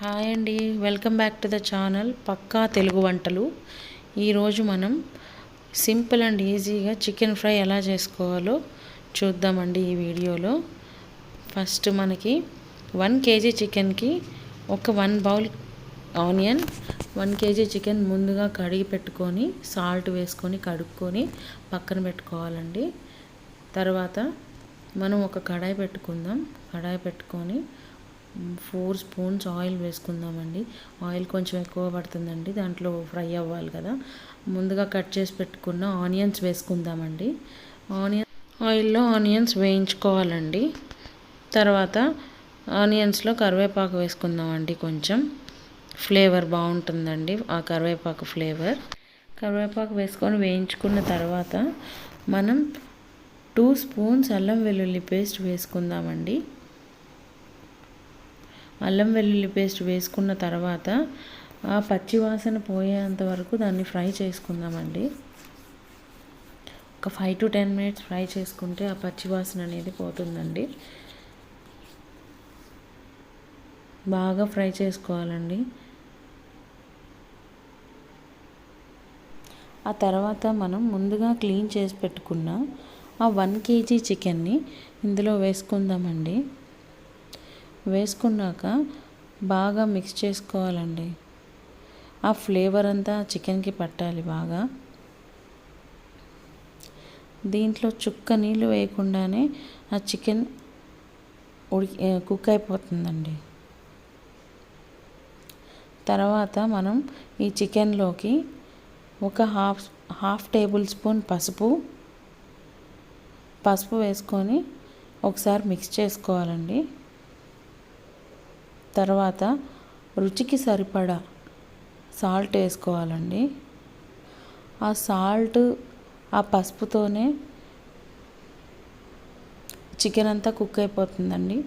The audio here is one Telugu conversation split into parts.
హాయ్ అండి, welcome back to the channel పక్కా తెలుగు వంటలు. ఈరోజు మనం సింపుల్ అండ్ ఈజీగా చికెన్ ఫ్రై ఎలా చేసుకోవాలో చూద్దామండి ఈ వీడియోలో. ఫస్ట్ మనకి 1 kg చికెన్కి ఒక 1 బౌల్ ఆనియన్, 1 kg చికెన్ ముందుగా కడిగి పెట్టుకొని సాల్ట్ వేసుకొని కడుక్కొని పక్కన పెట్టుకోవాలండి. తర్వాత మనం ఒక కడాయి పెట్టుకుందాం. కడాయి పెట్టుకొని 4 స్పూన్స్ ఆయిల్ వేసుకుందామండి. ఆయిల్ కొంచెం ఎక్కువ పడుతుందండి, దాంట్లో ఫ్రై అవ్వాలి కదా. ముందుగా కట్ చేసి పెట్టుకున్న ఆనియన్స్ వేసుకుందామండి. ఆయిల్లో ఆనియన్స్ వేయించుకోవాలండి. తర్వాత ఆనియన్స్లో కరివేపాకు వేసుకుందామండి. కొంచెం ఫ్లేవర్ బాగుంటుందండి ఆ కరివేపాకు ఫ్లేవర్. కరివేపాకు వేసుకొని వేయించుకున్న తర్వాత మనం 2 స్పూన్స్ అల్లం వెల్లుల్లి పేస్ట్ వేసుకుందామండి. అల్లం వెల్లుల్లి పేస్ట్ వేసుకున్న తర్వాత ఆ పచ్చి వాసన పోయేంత వరకు దాన్ని ఫ్రై చేసుకుందామండి. ఒక 5 to 10 minutes ఫ్రై చేసుకుంటే ఆ పచ్చి వాసన అనేది పోతుందండి. బాగా ఫ్రై చేసుకోవాలండి. ఆ తర్వాత మనం ముందుగా క్లీన్ చేసి పెట్టుకున్న ఆ 1 kg చికెన్ని ఇందులో వేసుకుందామండి. వేసుకున్నాక బాగా మిక్స్ చేసుకోవాలండి. ఆ ఫ్లేవర్ అంతా చికెన్కి పట్టాలి బాగా. దీంట్లో చుక్క నీళ్ళు వేయకుండానే ఆ చికెన్ కుక్ అయిపోతుందండి. తర్వాత మనం ఈ చికెన్లోకి ఒక హాఫ్ టేబుల్ స్పూన్ పసుపు వేసుకొని ఒకసారి మిక్స్ చేసుకోవాలండి. తర్వాత రుచికి సరిపడా సాల్ట్ వేసుకోవాలండి. ఆ సాల్ట్ ఆ పసుపుతోనే చికెన్ అంతా కుక్ అయిపోతుందండి.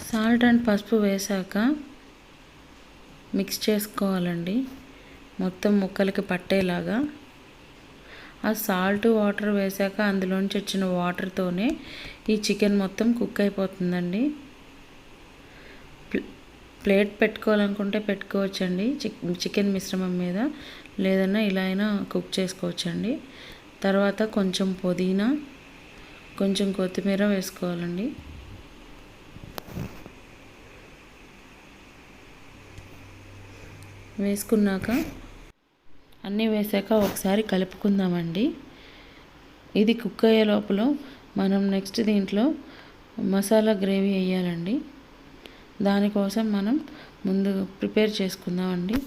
సాల్ట్ అండ్ పసుపు వేసాక మిక్స్ చేసుకోవాలండి మొత్తం ముక్కలకి పట్టేలాగా. ఆ సాల్ట్ వాటర్ వేసాక అందులోంచి వచ్చిన వాటర్తోనే ఈ చికెన్ మొత్తం కుక్ అయిపోతుందండి. ప్లేట్ పెట్టుకోవాలనుకుంటే పెట్టుకోవచ్చండి చికెన్ మిశ్రమం మీద, లేదన్నా ఇలా అయినా కుక్ చేసుకోవచ్చండి. తర్వాత కొంచెం పుదీనా, కొంచెం కొత్తిమీర వేసుకోవాలండి. వేసుకున్నాక అన్నీ వేసాక ఒకసారి కలుపుకుందామండి. ఇది కుక్ అయ్యే లోపల మనం నెక్స్ట్ దీంట్లో మసాలా గ్రేవీ వేయాలండి. దానికోసం మనం ముందు ప్రిపేర్ చేసుకుందామండి.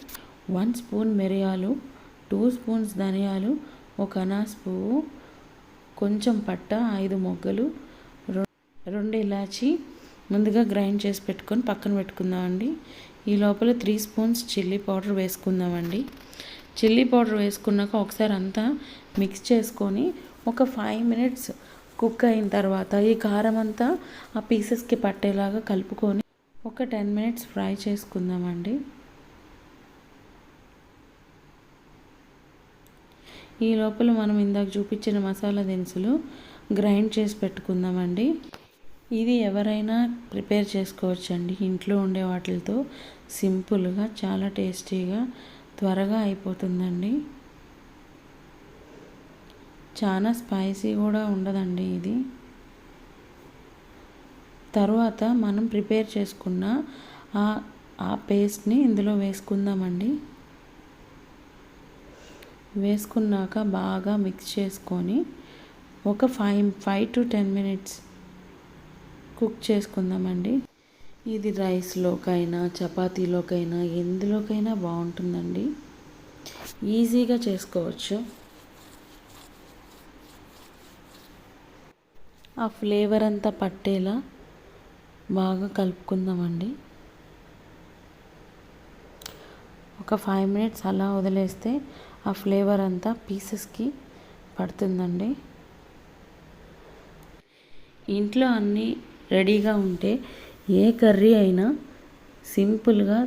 1 స్పూన్ మిరియాలు, 2 స్పూన్స్ ధనియాలు, 1 అనాస్ పువ్వు, కొంచెం పట్ట, 5 మొగ్గలు, 2 ఇలాచి ముందుగా గ్రైండ్ చేసి పెట్టుకొని పక్కన పెట్టుకుందామండి. ఈ లోపల 3 స్పూన్స్ చిల్లీ పౌడర్ వేసుకుందామండి. చిల్లీ పౌడర్ వేసుకున్నాక ఒకసారి అంతా మిక్స్ చేసుకొని ఒక 5 minutes కుక్ అయిన తర్వాత ఈ కారం అంతా ఆ పీసెస్కి పట్టేలాగా కలుపుకొని ఒక 10 minutes ఫ్రై చేసుకుందామండి. ఈ లోపల మనం ఇందాక చూపించిన మసాలా దినుసులు గ్రైండ్ చేసి పెట్టుకుందామండి. ఇది ఎవరైనా ప్రిపేర్ చేసుకోవచ్చండి. ఇంట్లో ఉండే వాటితో సింపుల్గా చాలా టేస్టీగా త్వరగా అయిపోతుందండి. చాలా స్పైసీ కూడా ఉండదండి ఇది. తర్వాత మనం ప్రిపేర్ చేసుకున్న ఆ పేస్ట్ని ఇందులో వేసుకుందామండి. వేసుకున్నాక బాగా మిక్స్ చేసుకొని ఒక 5 to 10 minutes కుక్ చేసుకుందామండి. ఇది రైస్లోకైనా చపాతీలోకైనా ఎందులోకైనా బాగుంటుందండి. ఈజీగా చేసుకోవచ్చు. ఆ ఫ్లేవర్ అంతా పట్టేలా బాగా కలుపుకుందామండి. ఒక 5 minutes అలా వదిలేస్తే ఆ ఫ్లేవర్ అంతా పీసెస్కి పడుతుందండి. ఇంట్లో అన్నీ రెడీగా ఉంటే ఏ కర్రీ అయినా సింపుల్గా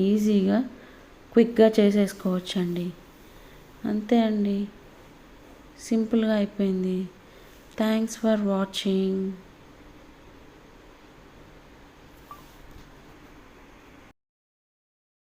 ఈజీగా క్విక్గా చేసేసుకోవచ్చండి. అంతే అండి, సింపుల్గా అయిపోయింది. Thanks for watching.